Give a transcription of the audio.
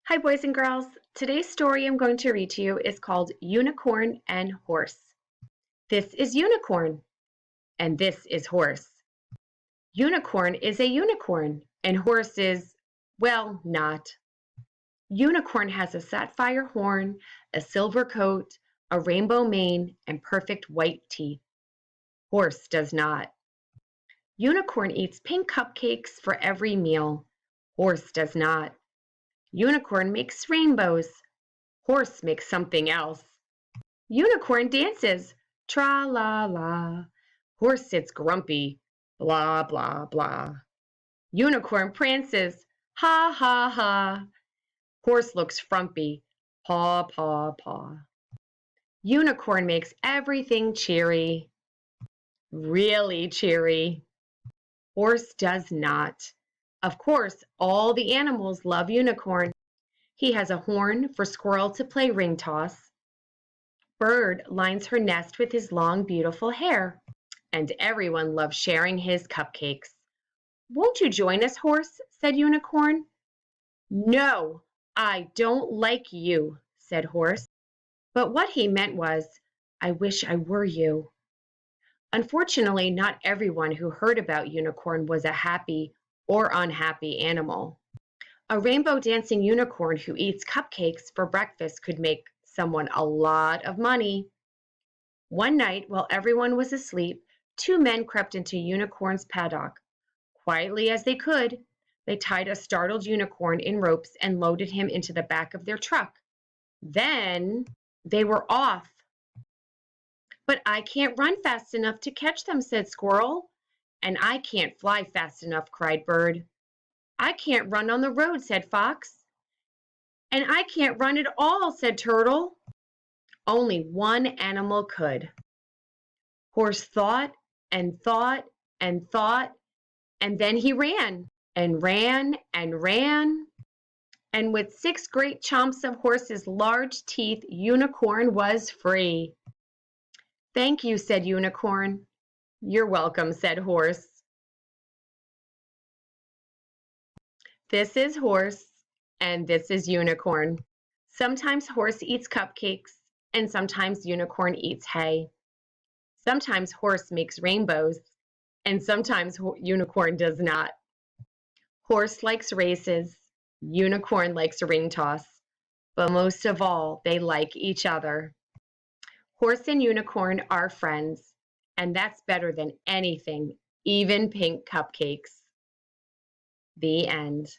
Hi, boys and girls. Today's story I'm going to read to you is called Unicorn and Horse. This is Unicorn, and this is Horse. Unicorn is a unicorn, and Horse is, well, not. Unicorn has a sapphire horn, a silver coat, a rainbow mane, and perfect white teeth. Horse does not. Unicorn eats pink cupcakes for every meal. Horse does not. Unicorn makes rainbows. Horse makes something else. Unicorn dances, tra la la. Horse sits grumpy, blah blah blah. Unicorn prances, ha ha ha. Horse looks frumpy, paw paw paw. Unicorn makes everything cheery, really cheery. Horse does not. Of course, all the animals love Unicorn. He has a horn for Squirrel to play ring toss. Bird lines her nest with his long, beautiful hair, and everyone loves sharing his cupcakes. Won't you join us, Horse? Said Unicorn. No, I don't like you, said Horse. But what he meant was, I wish I were you. Unfortunately, not everyone who heard about Unicorn was a happy or unhappy animal. A rainbow dancing unicorn who eats cupcakes for breakfast could make someone a lot of money. One night, while everyone was asleep, two men crept into Unicorn's paddock. Quietly as they could, they tied a startled unicorn in ropes and loaded him into the back of their truck. Then they were off. But I can't run fast enough to catch them, said Squirrel. And I can't fly fast enough, cried Bird. I can't run on the road, said Fox. And I can't run at all, said Turtle. Only one animal could. Horse thought and thought and thought, and then he ran and ran and ran. And with 6 great chomps of Horse's large teeth, Unicorn was free. Thank you, said Unicorn. You're welcome, said Horse. This is Horse, and this is Unicorn. Sometimes Horse eats cupcakes, and sometimes Unicorn eats hay. Sometimes Horse makes rainbows, and sometimes Unicorn does not. Horse likes races, Unicorn likes a ring toss, but most of all, they like each other. Horse and Unicorn are friends, and that's better than anything, even pink cupcakes. The end.